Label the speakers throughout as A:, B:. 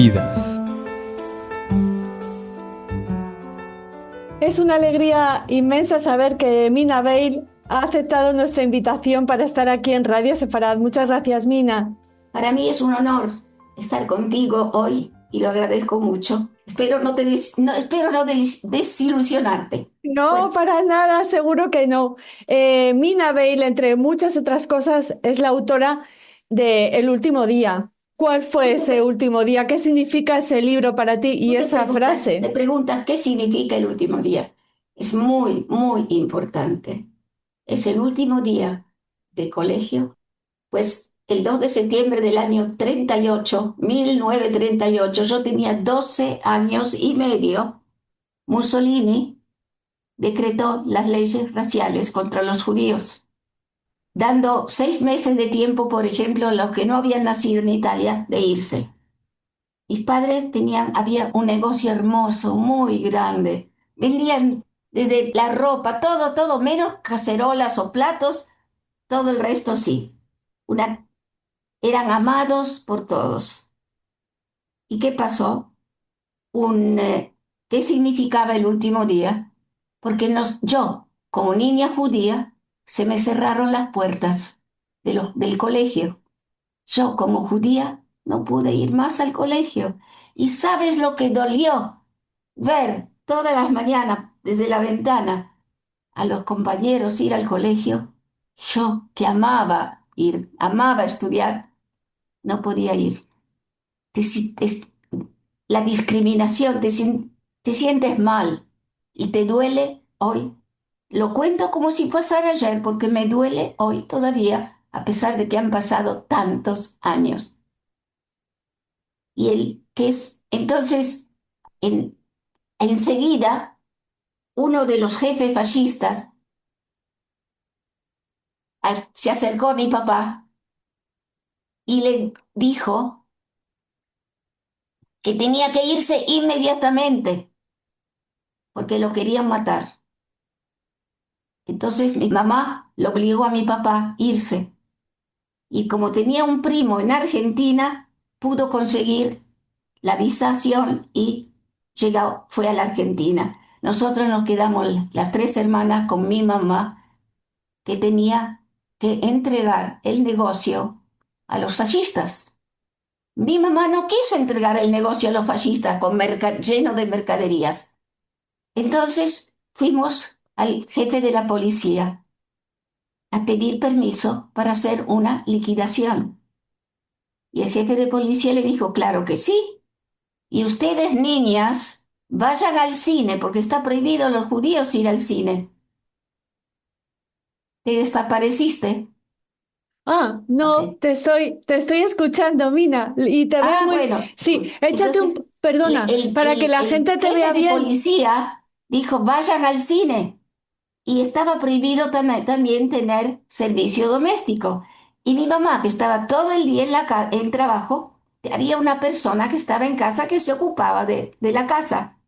A: vidas.
B: Es una alegría inmensa saber que Mina Bale ha aceptado nuestra invitación para estar aquí en Radio Sefarad. Muchas gracias, Mina.
C: Para mí es un honor estar contigo hoy y lo agradezco mucho. Espero no desilusionarte.
B: No,
C: Bueno,
B: para nada, seguro que no. Mina Bale, entre muchas otras cosas, es la autora de El último día. ¿Cuál fue
C: tú
B: ese
C: te,
B: último día? ¿Qué significa ese libro para ti y
C: tú
B: esa
C: te
B: frase?
C: preguntas qué significa el último día. Es muy, muy importante. Es el último día de colegio, pues el 2 de septiembre del año 38, 1938, yo tenía 12 años y medio. Mussolini decretó las leyes raciales contra los judíos, dando 6 meses de tiempo, por ejemplo, a los que no habían nacido en Italia, de irse. Mis padres había un negocio hermoso, muy grande. Vendían desde la ropa, todo, menos cacerolas o platos, todo el resto sí. Una, eran amados por todos. ¿Y qué pasó? ¿Qué significaba el último día? Porque yo, como niña judía, se me cerraron las puertas del colegio. Yo, como judía, no pude ir más al colegio. ¿Y sabes lo que dolió? Ver todas las mañanas desde la ventana a los compañeros ir al colegio. Yo, que amaba ir, amaba estudiar, no podía ir. Te si- te- la discriminación, te sientes mal y te duele hoy. Lo cuento como si pasara ayer porque me duele hoy todavía, a pesar de que han pasado tantos años. Entonces, en, enseguida, uno de los jefes fascistas se acercó a mi papá y le dijo que tenía que irse inmediatamente porque lo querían matar. Entonces mi mamá lo obligó a mi papá a irse. Y como tenía un primo en Argentina, pudo conseguir la visación y fue a la Argentina. Nosotros nos quedamos las tres hermanas con mi mamá, que tenía que entregar el negocio a los fascistas. Mi mamá no quiso entregar el negocio a los fascistas lleno de mercaderías. Entonces fuimos al jefe de la policía a pedir permiso para hacer una liquidación. Y el jefe de policía le dijo, claro que sí. Y ustedes, niñas, vayan al cine, porque está prohibido a los judíos ir al cine. Te desapareciste.
B: Ah,
C: Ok.
B: no, te estoy escuchando, Mina, y te veo muy...
C: Bueno,
B: Sí, échate
C: entonces
B: perdona, para que la
C: el
B: gente te
C: jefe
B: vea
C: de
B: bien.
C: policía dijo, vayan al cine. Y estaba prohibido también tener servicio doméstico. Y mi mamá, que estaba todo el día en trabajo, había una persona que estaba en casa que se ocupaba de la casa.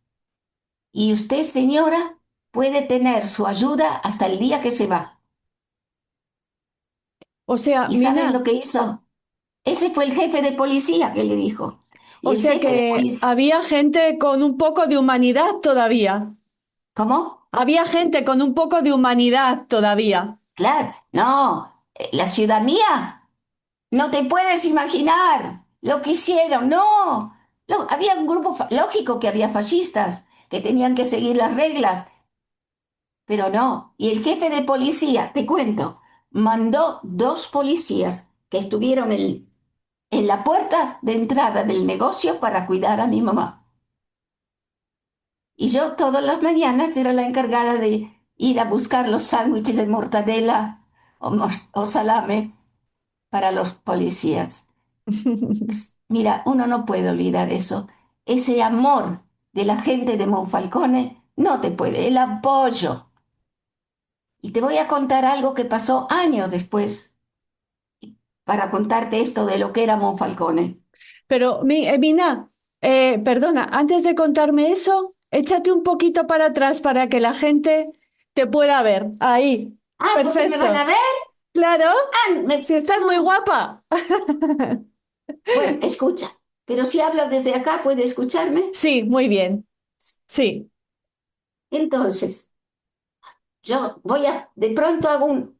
C: Y usted, señora, puede tener su ayuda hasta el día que se va.
B: O sea,
C: ¿Y sabes lo
B: Mina,
C: que hizo? Ese fue el jefe de policía que le dijo. Y
B: o
C: el
B: sea
C: jefe de
B: que
C: policía,
B: había gente con un poco de humanidad todavía.
C: ¿cómo?
B: Había gente con un poco de humanidad todavía.
C: Claro, no, la ciudadanía, no te puedes imaginar lo que hicieron, no. Había un grupo, lógico que había fascistas que tenían que seguir las reglas, pero no. Y el jefe de policía, te cuento, mandó dos policías que estuvieron en la puerta de entrada del negocio para cuidar a mi mamá. Y yo todas las mañanas era la encargada de ir a buscar los sándwiches de mortadela o salame para los policías. Mira, uno no puede olvidar eso. Ese amor de la gente de Monfalcone no te puede, el apoyo. Y te voy a contar algo que pasó años después para contarte esto de lo que era Monfalcone.
B: Pero, Mina, perdona, antes de contarme eso, échate un poquito para atrás para que la gente te pueda ver. Ahí.
C: Ah, porque me van a
B: Perfecto.
C: ver.
B: Claro,
C: Ah,
B: si estás muy
C: no.
B: guapa.
C: Bueno, escucha. pero si hablo desde acá, ¿puede escucharme?
B: Sí, muy bien. Sí.
C: Entonces, de pronto hago un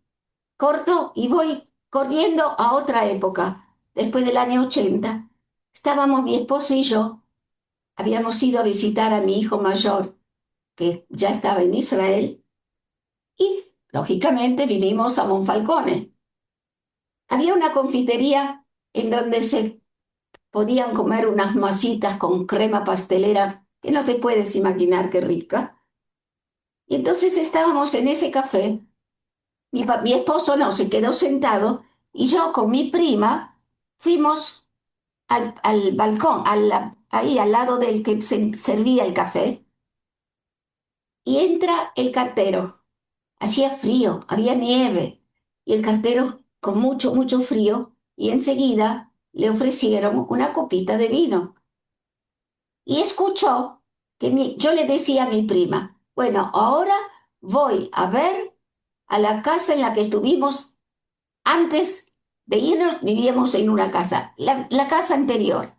C: corto y voy corriendo a otra época, después del año 80. Estábamos mi esposo y yo, habíamos ido a visitar a mi hijo mayor, que ya estaba en Israel, y lógicamente vinimos a Monfalcone. Había una confitería en donde se podían comer unas masitas con crema pastelera que no te puedes imaginar qué rica. Y entonces estábamos en ese café. Mi esposo no, se quedó sentado y yo con mi prima fuimos al balcón, ahí al lado del que se servía el café, y entra el cartero. Hacía frío, había nieve, y el cartero con mucho, mucho frío, y enseguida le ofrecieron una copita de vino. Y escuchó que yo le decía a mi prima, bueno, ahora voy a ver a la casa en la que estuvimos antes de irnos, vivíamos en una casa, la casa anterior.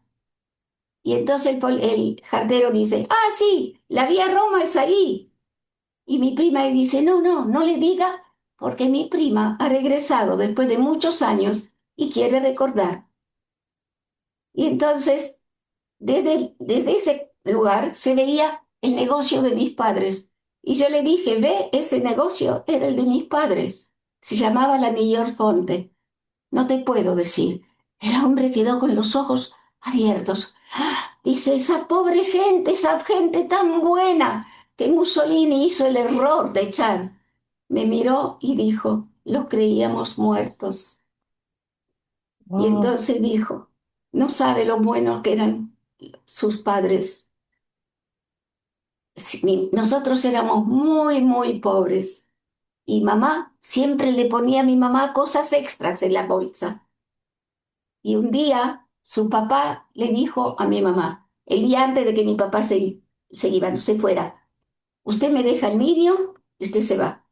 C: Y entonces el jardero dice, ah, sí, la vía Roma es ahí. Y mi prima le dice, no, no, no le diga, porque mi prima ha regresado después de muchos años y quiere recordar. Y entonces, desde ese lugar se veía el negocio de mis padres. Y yo le dije, ve, ese negocio era el de mis padres. Se llamaba la Millor Fonte. No te puedo decir. El hombre quedó con los ojos abiertos. Dice, esa gente tan buena que Mussolini hizo el error de echar. Me miró y dijo, los creíamos muertos. Y
B: Wow.
C: entonces dijo, no sabe lo buenos que eran sus padres. Nosotros éramos muy, muy pobres. Y mamá siempre le ponía a mi mamá cosas extras en la bolsa. Y un día su papá le dijo a mi mamá, el día antes de que mi papá se fuera, usted me deja el niño y usted se va.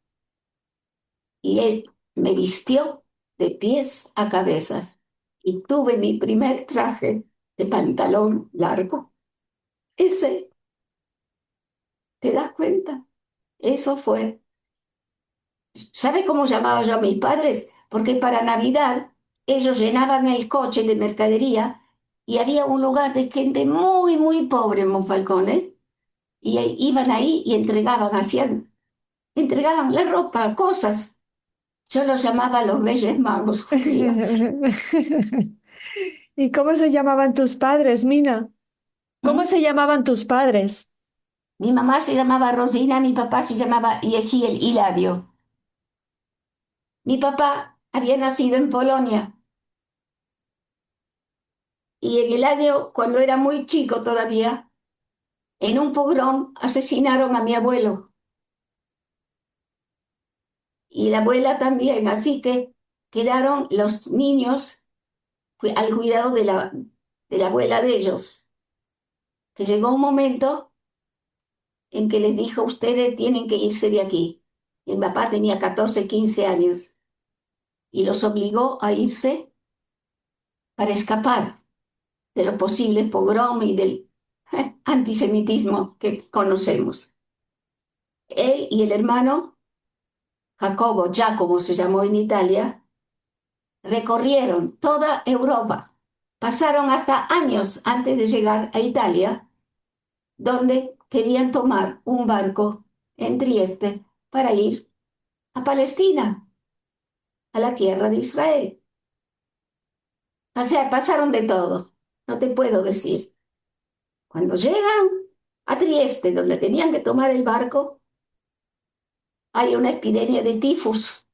C: Y él me vistió de pies a cabezas y tuve mi primer traje de pantalón largo. Ese, ¿te das cuenta? Eso fue. ¿Sabe cómo llamaba yo a mis padres? Porque para Navidad ellos llenaban el coche de mercadería y había un lugar de gente muy, muy pobre en Monfalcone. Y iban ahí y entregaban la ropa, cosas. Yo los llamaba los Reyes Magos judíos.
B: ¿Y cómo se llamaban tus padres, Mina? ¿Cómo
C: ¿Mm?
B: se llamaban tus padres?
C: Mi mamá se llamaba Rosina, mi papá se llamaba Yehiel Hilario. Mi papá había nacido en Polonia y en el año, cuando era muy chico todavía, en un pogrom asesinaron a mi abuelo y la abuela también, así que quedaron los niños al cuidado de la abuela de ellos, que llegó un momento en que les dijo, ustedes tienen que irse de aquí. Mi papá tenía 14, 15 años y los obligó a irse para escapar de los posibles pogrom y del antisemitismo que conocemos. Él y el hermano Jacobo, Giacomo se llamó en Italia, recorrieron toda Europa. Pasaron hasta años antes de llegar a Italia, donde querían tomar un barco en Trieste para ir a Palestina, a la tierra de Israel. O sea, pasaron de todo, no te puedo decir. Cuando llegan a Trieste, donde tenían que tomar el barco, hay una epidemia de tifus.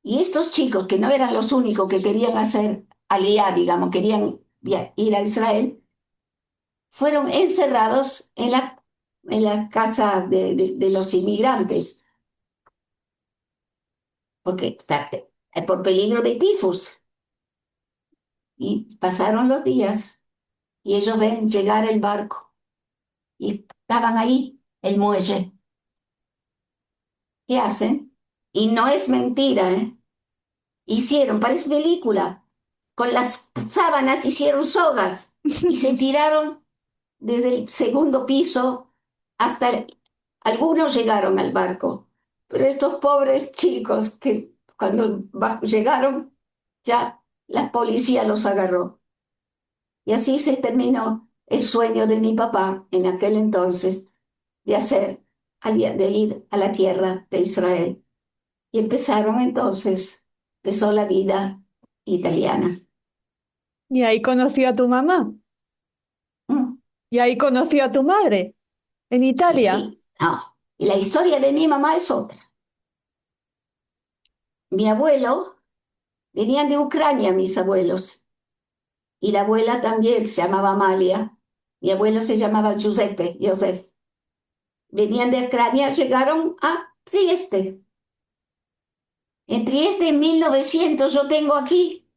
C: Y estos chicos, que no eran los únicos que querían hacer aliyá, digamos, querían ir a Israel, fueron encerrados en la casa de los inmigrantes, porque está por peligro de tifus. Y pasaron los días y ellos ven llegar el barco y estaban ahí, el muelle. ¿Qué hacen? Y no es mentira, ¿eh? Hicieron, parece película, con las sábanas hicieron sogas y se tiraron desde el segundo piso hasta algunos llegaron al barco, pero estos pobres chicos que cuando llegaron ya la policía los agarró. Y así se terminó el sueño de mi papá en aquel entonces de de ir a la tierra de Israel. Y empezó la vida italiana.
B: Y ahí conoció a tu mamá.
C: Mm,
B: Y ahí conoció a tu madre, en Italia.
C: sí, no. Y la historia de mi mamá es otra. Mi abuelo, venían de Ucrania mis abuelos, y la abuela también se llamaba Amalia. Mi abuelo se llamaba Giuseppe, Joseph. Venían de Ucrania, llegaron a Trieste. En Trieste, en 1900, yo tengo aquí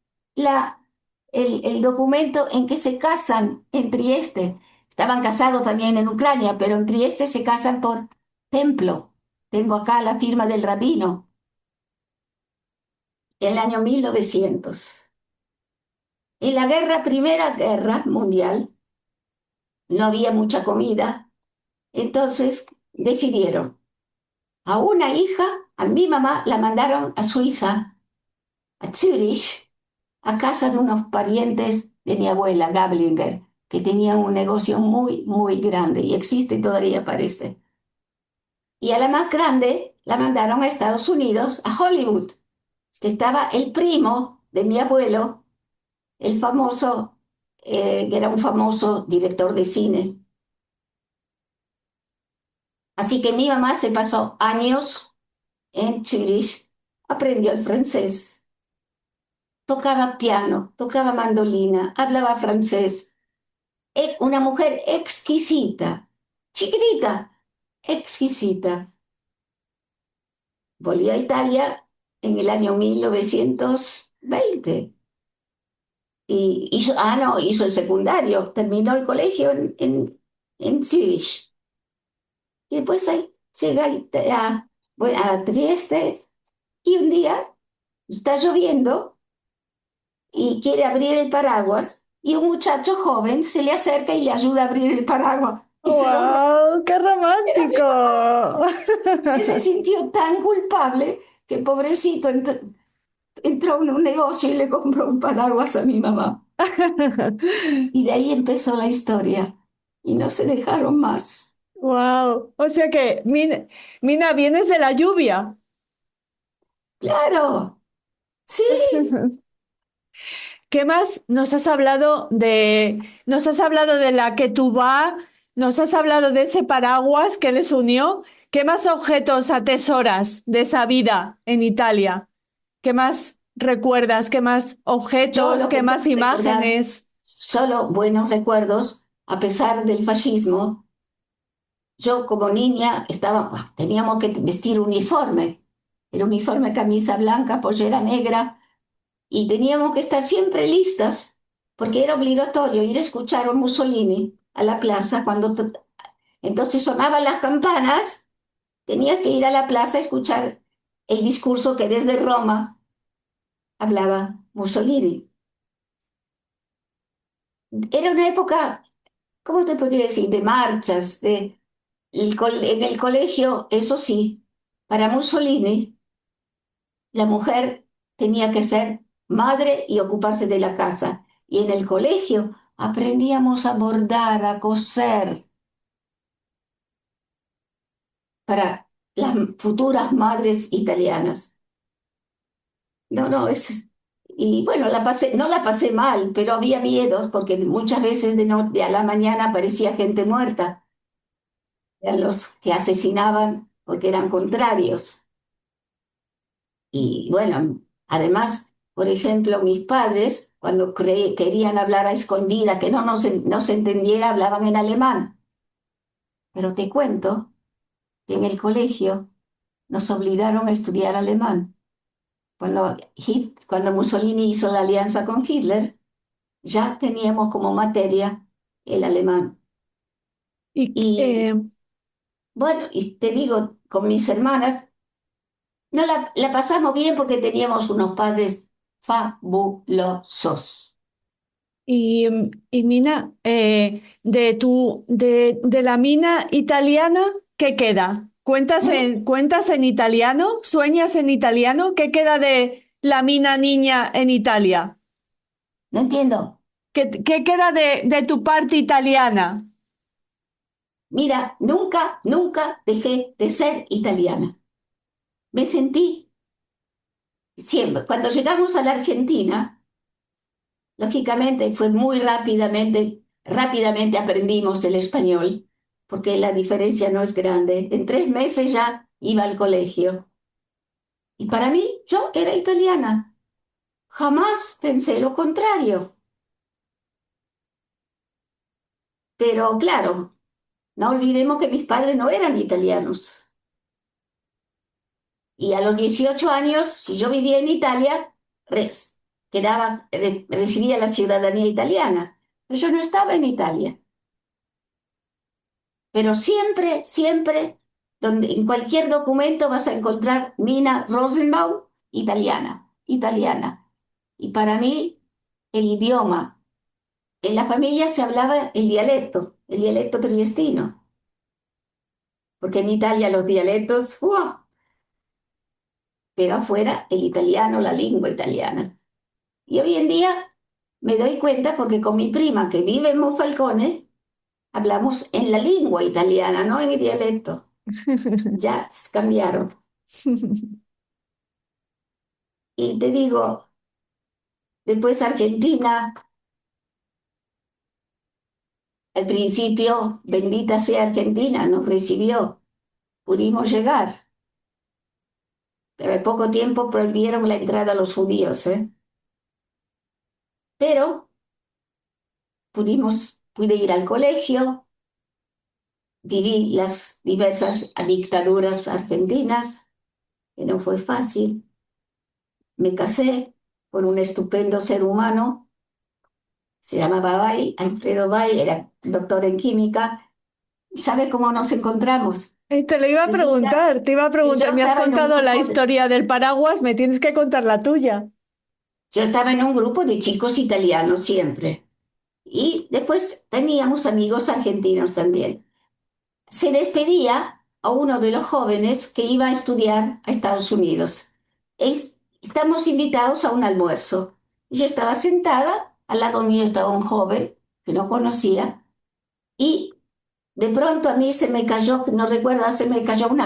C: el documento en que se casan en Trieste. Estaban casados también en Ucrania, pero en Trieste se casan por templo. Tengo acá la firma del rabino, en el año 1900. En la Primera Guerra Mundial, no había mucha comida, entonces decidieron a una hija, a mi mamá, la mandaron a Suiza, a Zurich, a casa de unos parientes de mi abuela, Gablinger, que tenían un negocio muy, muy grande y existe todavía, parece. Y a la más grande la mandaron a Estados Unidos, a Hollywood, que estaba el primo de mi abuelo, el famoso, que era un famoso director de cine. Así que mi mamá se pasó años en Zurich, aprendió el francés, tocaba piano, tocaba mandolina, hablaba francés. Una mujer exquisita, chiquitita, exquisita. Volvió a Italia en el año 1920 y hizo el secundario, terminó el colegio en Zurich. Y después ahí llega bueno, a Trieste y un día está lloviendo y quiere abrir el paraguas y un muchacho joven se le acerca y le ayuda a abrir el paraguas y se lo rompe.
B: ¡Wow! ¡Qué
C: Era mi
B: romántico!
C: papá. Él se sintió tan culpable que pobrecito entró en un negocio y le compró un paraguas a mi mamá. Y de ahí empezó la historia y no se dejaron más.
B: ¡Wow! O sea que, Mina, vienes de la lluvia.
C: Claro, sí,
B: ¿Qué más? Nos has hablado de la que tú vas, nos has hablado de ese paraguas que les unió. ¿Qué más objetos atesoras de esa vida en Italia? ¿Qué más recuerdas? ¿Qué más
C: yo
B: objetos?
C: lo que
B: ¿Qué
C: puedo
B: más
C: recordar,
B: imágenes?
C: solo buenos recuerdos, a pesar del fascismo. Yo como niña teníamos que vestir uniforme, el uniforme camisa blanca, pollera negra, y teníamos que estar siempre listas, porque era obligatorio ir a escuchar a Mussolini a la plaza entonces sonaban las campanas, tenías que ir a la plaza a escuchar el discurso que desde Roma hablaba Mussolini. Era una época, ¿cómo te podría decir?, de marchas, en el colegio, eso sí, para Mussolini la mujer tenía que ser madre y ocuparse de la casa. Y en el colegio aprendíamos a bordar, a coser para las futuras madres italianas. No, no, Y bueno, no la pasé mal, pero había miedos porque muchas veces de a la mañana aparecía gente muerta. Eran los que asesinaban porque eran contrarios. Y bueno, además, por ejemplo, mis padres, cuando querían hablar a escondida, que no se entendiera, hablaban en alemán. Pero te cuento que en el colegio nos obligaron a estudiar alemán. Cuando Mussolini hizo la alianza con Hitler, ya teníamos como materia el alemán.
B: Y,
C: Y bueno, y te digo, con mis hermanas, no la pasamos bien porque teníamos unos padres fabulosos.
B: Y Mina, de la mina italiana, ¿qué queda?
C: ¿Mm?
B: Cuentas en italiano? ¿Sueñas en italiano? ¿Qué queda de la mina niña en Italia?
C: No entiendo.
B: ¿Qué queda de tu parte italiana?
C: Mira, nunca dejé de ser italiana. Me sentí siempre. Cuando llegamos a la Argentina, lógicamente fue muy rápidamente aprendimos el español, porque la diferencia no es grande. En 3 meses ya iba al colegio. Y para mí, yo era italiana. Jamás pensé lo contrario. Pero claro, no olvidemos que mis padres no eran italianos. Y a los 18 años, si yo vivía en Italia, recibía la ciudadanía italiana. Pero yo no estaba en Italia. Pero siempre, en cualquier documento vas a encontrar Nina Rosenbaum, italiana. Y para mí, el idioma, en la familia se hablaba el dialecto triestino, porque en Italia los dialectos, ¡wow! Pero afuera el italiano, la lengua italiana. Y hoy en día me doy cuenta porque con mi prima que vive en Monfalcone, hablamos en la lengua italiana, no en el dialecto. Ya cambiaron. Y te digo, después Argentina, al principio, bendita sea Argentina, nos recibió, pudimos llegar, pero al poco tiempo prohibieron la entrada a los judíos, ¿eh? Pero pude ir al colegio, viví las diversas dictaduras argentinas, que no fue fácil, me casé con un estupendo ser humano, se llamaba Bay, Alfredo Bay, era doctor en química, y ¿sabe cómo nos encontramos?
B: Te lo iba a
C: Resulta
B: preguntar, te iba a
C: que
B: preguntar. Me has contado la historia del paraguas, me tienes que contar la tuya.
C: yo estaba en un grupo de chicos italianos siempre. Y después teníamos amigos argentinos también. Se despedía a uno de los jóvenes que iba a estudiar a Estados Unidos. Estamos invitados a un almuerzo. Yo estaba sentada, al lado mío estaba un joven que no conocía, y de pronto a mí se me cayó, no recuerdo, se me cayó un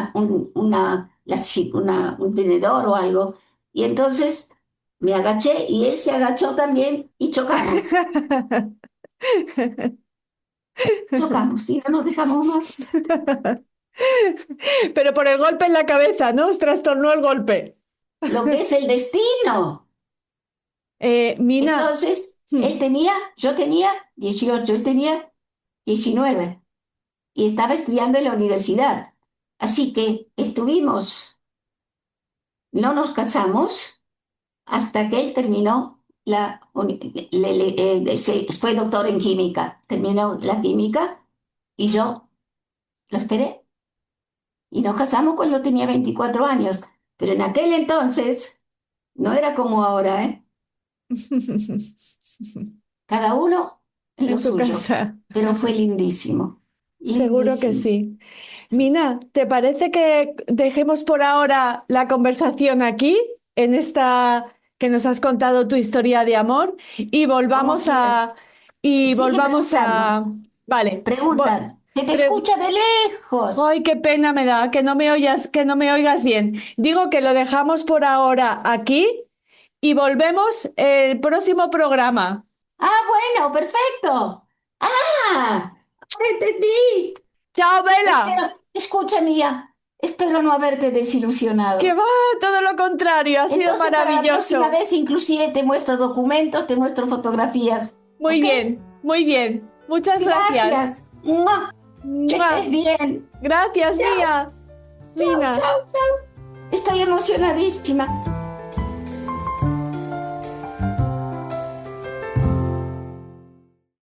C: tenedor o algo. Y entonces me agaché y él se agachó también y chocamos. Chocamos y no nos dejamos más.
B: Pero por el golpe en la cabeza, ¿no? Os trastornó el golpe.
C: Lo que es el destino.
B: Mina,
C: Entonces,
B: hmm,
C: yo tenía 18, él tenía 19 y estaba estudiando en la universidad. Así que no nos casamos hasta que él terminó fue doctor en química, terminó la química y yo lo esperé. Y nos casamos cuando yo tenía 24 años, pero en aquel entonces no era como ahora, ¿eh? Cada uno en lo
B: en tu
C: suyo,
B: casa.
C: pero fue lindísimo,
B: Seguro que
C: lindísimo.
B: sí.
C: Sí.
B: Mina, ¿te parece que dejemos por ahora la conversación aquí, en esta que nos has contado tu historia de amor, y
C: Como
B: volvamos a...
C: quieras.
B: Y
C: Sigue
B: volvamos
C: preguntando.
B: a... Vale.
C: Pregunta. Que te
B: Pre-
C: escucha de
B: Ay,
C: lejos.
B: qué pena me da que no me oigas bien. Digo que lo dejamos por ahora aquí y volvemos el próximo programa.
C: Ah, bueno, perfecto. Ah, ahora entendí.
B: ¡Chao, Vela!
C: Escucha, mía. Espero no haberte
B: Que
C: desilusionado.
B: va, todo lo contrario, ha sido
C: Entonces, para la próxima
B: maravilloso.
C: vez, inclusive te muestro documentos, te muestro fotografías.
B: Muy
C: ¿Ok?
B: bien, muy bien. Muchas gracias.
C: Gracias. ¡Mua! Que
B: ¡Mua!
C: estés bien.
B: Gracias,
C: Chao,
B: Mía.
C: chao,
B: Mina.
C: chao, chao. Estoy emocionadísima.